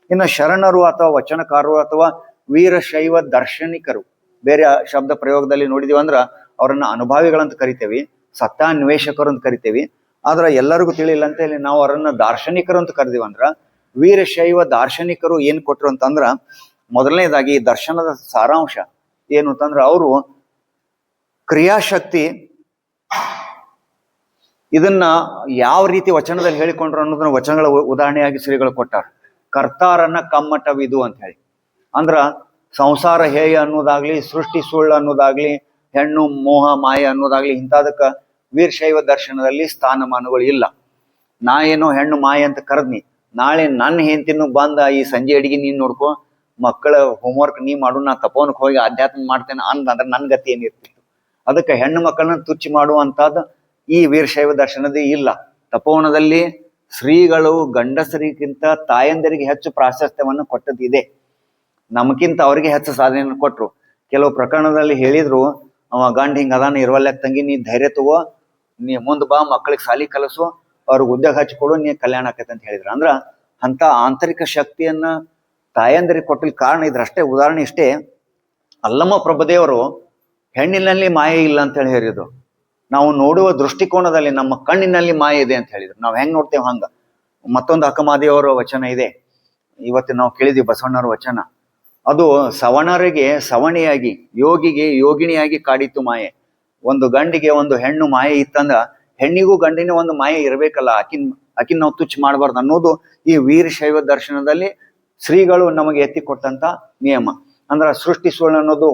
ಇನ್ನು ಶರಣರು ಅಥವಾ ವಚನಕಾರರು ಅಥವಾ ವೀರಶೈವ ದಾರ್ಶನಿಕರು, ಬೇರೆ ಶಬ್ದ ಪ್ರಯೋಗದಲ್ಲಿ ನೋಡಿದೀವಿ ಅಂದ್ರ ಅವರನ್ನ ಅನುಭಾವಿಗಳಂತ ಕರಿತೇವಿ, ಸತ್ಯಾನ್ವೇಷಕರು ಅಂತ ಕರಿತೇವಿ. ಆದ್ರ ಎಲ್ಲರಿಗೂ ತಿಳಿಲ್ಲ ಅಂತ ಹೇಳಿ ನಾವು ಅವರನ್ನ ದಾರ್ಶನಿಕರು ಅಂತ ಕರಿದೀವಿ. ಅಂದ್ರ ವೀರಶೈವ ದಾರ್ಶನಿಕರು ಏನ್ ಕೊಟ್ರು ಅಂತಂದ್ರ, ಮೊದಲನೇದಾಗಿ ದರ್ಶನದ ಸಾರಾಂಶ ಏನು ಅಂತಂದ್ರ, ಅವರು ಕ್ರಿಯಾಶಕ್ತಿ ಇದನ್ನ ಯಾವ ರೀತಿ ವಚನದಲ್ಲಿ ಹೇಳಿಕೊಂಡ್ರು ಅನ್ನೋದನ್ನ ವಚನಗಳ ಉದಾಹರಣೆಯಾಗಿ ಶ್ರೀಗಳು ಕೊಟ್ಟಾರ. ಕರ್ತಾರನ್ನ ಕಮ್ಮಟವಿದು ಅಂತ ಹೇಳಿ, ಅಂದ್ರ ಸಂಸಾರ ಹೇಯ ಅನ್ನೋದಾಗ್ಲಿ, ಸೃಷ್ಟಿ ಸುಳ್ಳು ಅನ್ನೋದಾಗ್ಲಿ, ಹೆಣ್ಣು ಮೋಹ ಮಾಯ ಅನ್ನೋದಾಗ್ಲಿ, ಇಂಥದಕ್ಕ ವೀರಶೈವ ದರ್ಶನದಲ್ಲಿ ಸ್ಥಾನಮಾನಗಳು ಇಲ್ಲ. ನಾ ಏನೋ ಹೆಣ್ಣು ಮಾಯ ಅಂತ ಕರೆದ್ನಿ, ನಾಳೆ ನನ್ನ ಹೆಂಡತಿನೂ ಬಂದ ಈ ಸಂಜೆ ಅಡಿಗೆ ನೀನ್ ನೋಡ್ಕೊ, ಮಕ್ಕಳ ಹೋಮ್ವರ್ಕ್ ನೀ ಮಾಡು, ನಾ ತಪೋನಕ್ಕೆ ಹೋಗಿ ಅಧ್ಯಾತ್ಮ ಮಾಡ್ತೇನೆ ಅಂದಂದ್ರೆ ನನ್ ಗತಿ ಏನಿರ್ತಿತ್ತು. ಅದಕ್ಕೆ ಹೆಣ್ಣು ಮಕ್ಕಳನ್ನ ತುಚ್ಚ ಮಾಡುವಂತಹದ್ದು ಈ ವೀರಶೈವ ದರ್ಶನದೇ ಇಲ್ಲ. ತಪೋವನದಲ್ಲಿ ಶ್ರೀಗಳು ಗಂಡಸರಿಗಿಂತ ತಾಯಂದರಿಗೆ ಹೆಚ್ಚು ಪ್ರಾಶಸ್ತ್ಯವನ್ನು ಕೊಟ್ಟದಿದೆ. ನಮಗಿಂತ ಅವ್ರಿಗೆ ಹೆಚ್ಚು ಸಾಧನೆಯನ್ನು ಕೊಟ್ರು. ಕೆಲವು ಪ್ರಕರಣದಲ್ಲಿ ಹೇಳಿದ್ರು, ಅವ ಗಂಡ ಹಿಂಗ ಅದಾನ, ಇರುವಲ್ಯಾಕ ತಂಗಿ, ನೀ ಧೈರ್ಯ ತಗೋ, ನೀ ಮುಂದ್ ಬಾ, ಮಕ್ಕಳಿಗೆ ಸಾಲಿ ಕಲಸು, ಅವ್ರಿಗೆ ಉದ್ಯೋಗ ಹಚ್ಕೊಡು, ನೀ ಕಲ್ಯಾಣ ಆಕೈತೆ ಅಂತ ಹೇಳಿದ್ರು. ಅಂದ್ರ ಅಂತ ಆಂತರಿಕ ಶಕ್ತಿಯನ್ನ ತಾಯಂದರಿಗೆ ಕೊಟ್ಟಿಲ್ ಕಾರಣ ಇದ್ರಷ್ಟೇ. ಉದಾಹರಣೆ ಇಷ್ಟೇ, ಅಲ್ಲಮ್ಮ ಪ್ರಭುದೇವರು ಹೆಣ್ಣಿನಲ್ಲಿ ಮಾಯೆ ಇಲ್ಲ ಅಂತ ಹೇಳಿ ಹೇಳಿದ್ರು. ನಾವು ನೋಡುವ ದೃಷ್ಟಿಕೋನದಲ್ಲಿ ನಮ್ಮ ಕಣ್ಣಿನಲ್ಲಿ ಮಾಯೆ ಇದೆ ಅಂತ ಹೇಳಿದ್ರು. ನಾವ್ ಹೆಂಗ್ ನೋಡ್ತೇವೆ ಹಂಗ. ಮತ್ತೊಂದು ಅಕ್ಕಮಾದಿಯವರ ವಚನ ಇದೆ, ಇವತ್ತು ನಾವು ಕೇಳಿದ್ವಿ ಬಸವಣ್ಣವ್ರ ವಚನ. ಅದು ಸವಣರಿಗೆ ಸವಣಿಯಾಗಿ, ಯೋಗಿಗೆ ಯೋಗಿಣಿಯಾಗಿ ಕಾಡಿತ್ತು ಮಾಯೆ. ಒಂದು ಗಂಡಿಗೆ ಒಂದು ಹೆಣ್ಣು ಮಾಯೆ ಇತ್ತಂದ್ರ ಹೆಣ್ಣಿಗೂ ಗಂಡಿನ ಒಂದು ಮಾಯೆ ಇರಬೇಕಲ್ಲ, ಆಕಿನ್ ನಾವು ತುಚ್ಚ ಮಾಡಬಾರ್ದು ಅನ್ನೋದು ಈ ವೀರಶೈವ ದರ್ಶನದಲ್ಲಿ ಶ್ರೀಗಳು ನಮಗೆ ಎತ್ತಿ ಕೊಟ್ಟಂತ ನಿಯಮ. ಅಂದ್ರ ಸೃಷ್ಟಿ ಸುಳ್ಳು ಅನ್ನೋದು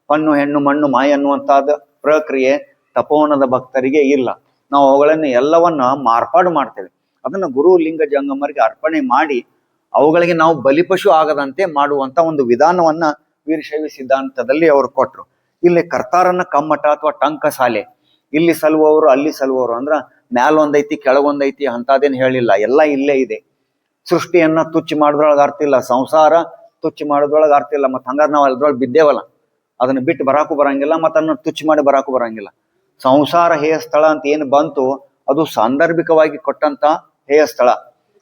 ಹೊಣ್ಣು ಹೆಣ್ಣು ಮಣ್ಣು ಮಾಯ ಅನ್ನುವಂತಾದ ಪ್ರಕ್ರಿಯೆ ತಪೋವನದ ಭಕ್ತರಿಗೆ ಇಲ್ಲ. ನಾವು ಅವುಗಳನ್ನ ಎಲ್ಲವನ್ನ ಮಾರ್ಪಾಡು ಮಾಡ್ತೇವೆ. ಅದನ್ನ ಗುರು ಲಿಂಗ ಜಂಗಮರಿಗೆ ಅರ್ಪಣೆ ಮಾಡಿ ಅವುಗಳಿಗೆ ನಾವು ಬಲಿಪಶು ಆಗದಂತೆ ಮಾಡುವಂತ ಒಂದು ವಿಧಾನವನ್ನ ವೀರಶೈವ ಸಿದ್ಧಾಂತದಲ್ಲಿ ಅವರು ಕೊಟ್ರು. ಇಲ್ಲಿ ಕರ್ತಾರನ್ನ ಕಮ್ಮಟ ಅಥವಾ ಟಂಕ ಶಾಲೆ, ಇಲ್ಲಿ ಸಲುವವರು ಅಲ್ಲಿ ಸಲುವವರು, ಅಂದ್ರ ಮ್ಯಾಲ್ ಒಂದೈತಿ ಕೆಳಗೊಂದೈತಿ ಅಂತದೇನು ಹೇಳಿಲ್ಲ, ಎಲ್ಲ ಇಲ್ಲೇ ಇದೆ. ಸೃಷ್ಟಿಯನ್ನ ತುಚ್ಚ ಮಾಡೋದ್ರೊಳಗೆ ಅರ್ಥ ಇಲ್ಲ, ಸಂಸಾರ ತುಚ್ಚ ಮಾಡೋದ್ರೊಳಗೆ ಅರ್ಥ ಇಲ್ಲ. ಮತ್ ಹಂಗಾರ ನಾವು ಅದ್ರೊಳಗೆ ಬಿದ್ದೇವಲ್ಲ, ಅದನ್ನ ಬಿಟ್ಟು ಬರಾಕು ಬರಂಗಿಲ್ಲ, ಮತ್ತ ಅದನ್ನ ತುಚ್ಚ ಮಾಡಿ ಬರಾಕು ಬರಂಗಿಲ್ಲ. ಸಂಸಾರ ಹೇಯ ಸ್ಥಳ ಅಂತ ಏನು ಬಂತು, ಅದು ಸಾಂದರ್ಭಿಕವಾಗಿ ಕೊಟ್ಟಂತ ಹೇಯ ಸ್ಥಳ.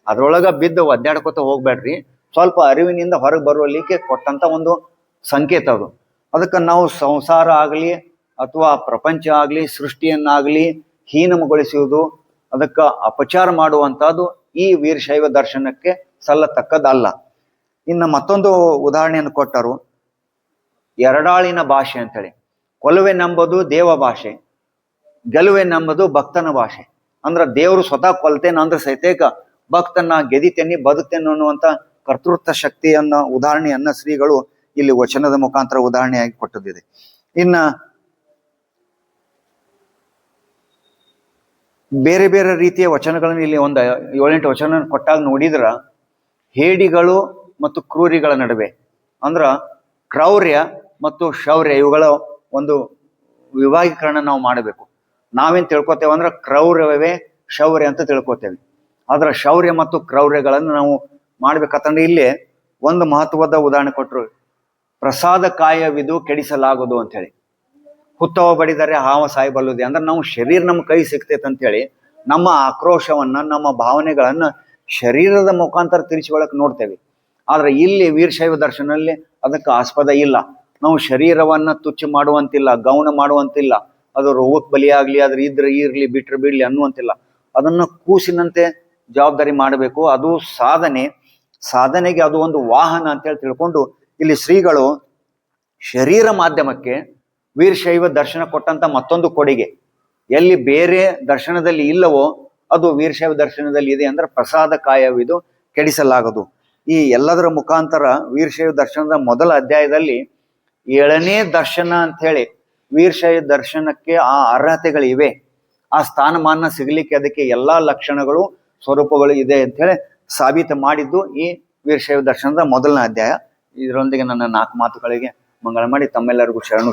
ಅದ್ರೊಳಗ ಬಿದ್ದು ಒದ್ದಾಡ್ಕೊತ ಹೋಗ್ಬೇಡ್ರಿ, ಸ್ವಲ್ಪ ಅರಿವಿನಿಂದ ಹೊರಗೆ ಬರುವಲ್ಲಿಕ್ಕೆ ಕೊಟ್ಟಂತ ಒಂದು ಸಂಕೇತ ಅದು. ಅದಕ್ಕೆ ನಾವು ಸಂಸಾರ ಆಗ್ಲಿ ಅಥವಾ ಪ್ರಪಂಚ ಆಗ್ಲಿ ಸೃಷ್ಟಿಯನ್ನಾಗ್ಲಿ ಹೀನಮಗೊಳಿಸುವುದು, ಅದಕ್ಕ ಅಪಚಾರ ಮಾಡುವಂತಹದ್ದು ಈ ವೀರಶೈವ ದರ್ಶನಕ್ಕೆ ಸಲ್ಲತಕ್ಕದಲ್ಲ. ಇನ್ನು ಮತ್ತೊಂದು ಉದಾಹರಣೆಯನ್ನು ಕೊಟ್ಟರು, ಎರಡಾಳಿನ ಭಾಷೆ ಅಂತೇಳಿ. ಕೊಲುವೆನೆಂಬುದು ದೇವ ಭಾಷೆ, ಗೆಲುವೆನೆಂಬುದು ಭಕ್ತನ ಭಾಷೆ. ಅಂದ್ರ ದೇವರು ಸ್ವತಃ ಕೊಲ್ತೇನೆ ಅಂದ್ರೆ ಸಹಿತೇಕ ಭಕ್ತನ ಗೆದಿತೇನೆ ಬದುಕ್ತೇನೆ ಅನ್ನುವಂತ ಕರ್ತೃತ್ವ ಶಕ್ತಿಯನ್ನ ಉದಾಹರಣೆಯನ್ನ ಶ್ರೀಗಳು ಇಲ್ಲಿ ವಚನದ ಮುಖಾಂತರ ಉದಾಹರಣೆಯಾಗಿ ಕೊಟ್ಟದಿದೆ. ಇನ್ನ ಬೇರೆ ಬೇರೆ ರೀತಿಯ ವಚನಗಳನ್ನು ಇಲ್ಲಿ ಒಂದು 7-8 ವಚನ ಕೊಟ್ಟಾಗ ನೋಡಿದ್ರ, ಹೇಡಿಗಳು ಮತ್ತು ಕ್ರೂರಿಗಳ ನಡುವೆ ಅಂದ್ರ ಕ್ರೌರ್ಯ ಮತ್ತು ಶೌರ್ಯ ಇವುಗಳ ಒಂದು ವಿಭಾಗೀಕರಣ ನಾವು ಮಾಡಬೇಕು. ನಾವೇನ್ ತಿಳ್ಕೊತೇವೆ ಅಂದ್ರೆ ಕ್ರೌರ್ಯವೇ ಶೌರ್ಯ ಅಂತ ತಿಳ್ಕೊತೇವೆ. ಆದ್ರ ಶೌರ್ಯ ಮತ್ತು ಕ್ರೌರ್ಯಗಳನ್ನು ನಾವು ಮಾಡ್ಬೇಕಂತಂದ್ರೆ ಇಲ್ಲಿ ಒಂದು ಮಹತ್ವದ ಉದಾಹರಣೆ ಕೊಟ್ಟರು, ಪ್ರಸಾದ ಕಾಯವಿದು ಕೆಡಿಸಲಾಗದು ಅಂತ ಹೇಳಿ. ಹುತ್ತವ ಬಡಿದರೆ ಹಾವ ಸಾಯಬಲ್ಲುದೆ. ಅಂದ್ರೆ ನಾವು ಶರೀರ ನಮ್ಮ ಕೈ ಸಿಗ್ತೈತೆ ಅಂತ ಹೇಳಿ ನಮ್ಮ ಆಕ್ರೋಶವನ್ನ ನಮ್ಮ ಭಾವನೆಗಳನ್ನ ಶರೀರದ ಮುಖಾಂತರ ತಿರ್ಚಿಕೊಳ್ಳಕ್ ನೋಡ್ತೇವೆ. ಆದ್ರೆ ಇಲ್ಲಿ ವೀರಶೈವ ದರ್ಶನದಲ್ಲಿ ಅದಕ್ಕೆ ಆಸ್ಪದ ಇಲ್ಲ. ನಾವು ಶರೀರವನ್ನ ತುಚ್ಚ ಮಾಡುವಂತಿಲ್ಲ, ಗೌಣ ಮಾಡುವಂತಿಲ್ಲ, ಅದು ರೋಗಕ್ಕೆ ಬಲಿಯಾಗ್ಲಿ, ಅದ್ರ ಇದ್ರೆ ಇರ್ಲಿ ಬಿಟ್ರೆ ಬಿಡ್ಲಿ ಅನ್ನುವಂತಿಲ್ಲ. ಅದನ್ನ ಕೂಸಿನಂತೆ ಜವಾಬ್ದಾರಿ ಮಾಡಬೇಕು. ಅದು ಸಾಧನೆಗೆ ಅದು ಒಂದು ವಾಹನ ಅಂತೇಳಿ ತಿಳ್ಕೊಂಡು ಇಲ್ಲಿ ಶ್ರೀಗಳು ಶರೀರ ಮಾಧ್ಯಮಕ್ಕೆ ವೀರಶೈವ ದರ್ಶನ ಕೊಟ್ಟಂತ ಮತ್ತೊಂದು ಕೊಡುಗೆ ಎಲ್ಲಿ ಬೇರೆ ದರ್ಶನದಲ್ಲಿ ಇಲ್ಲವೋ ಅದು ವೀರಶೈವ ದರ್ಶನದಲ್ಲಿ ಇದೆ. ಅಂದ್ರೆ ಪ್ರಸಾದ ಕಾಯವಿದು ಕೆಡಿಸಲಾಗದು. ಈ ಎಲ್ಲದರ ಮುಖಾಂತರ ವೀರಶೈವ ದರ್ಶನದ ಮೊದಲ ಅಧ್ಯಾಯದಲ್ಲಿ 7ನೇ ದರ್ಶನ ಅಂತ ಹೇಳಿ ವೀರಶೈವ ದರ್ಶನಕ್ಕೆ ಆ ಅರ್ಹತೆಗಳಿವೆ, ಆ ಸ್ಥಾನಮಾನ ಸಿಗಲಿಕ್ಕೆ ಅದಕ್ಕೆ ಎಲ್ಲಾ ಲಕ್ಷಣಗಳು ಸ್ವರೂಪಗಳು ಇದೆ ಅಂತ ಹೇಳಿ ಸಾಬೀತು ಮಾಡಿದ್ದು ಈ ವೀರಶೈವ ದರ್ಶನದ ಮೊದಲನೇ ಅಧ್ಯಾಯ. ಇದರೊಂದಿಗೆ ನನ್ನ 4 ಮಾತುಗಳಿಗೆ ಮಂಗಳ ಮಾಡಿ ತಮ್ಮೆಲ್ಲರಿಗೂ ಶರಣು.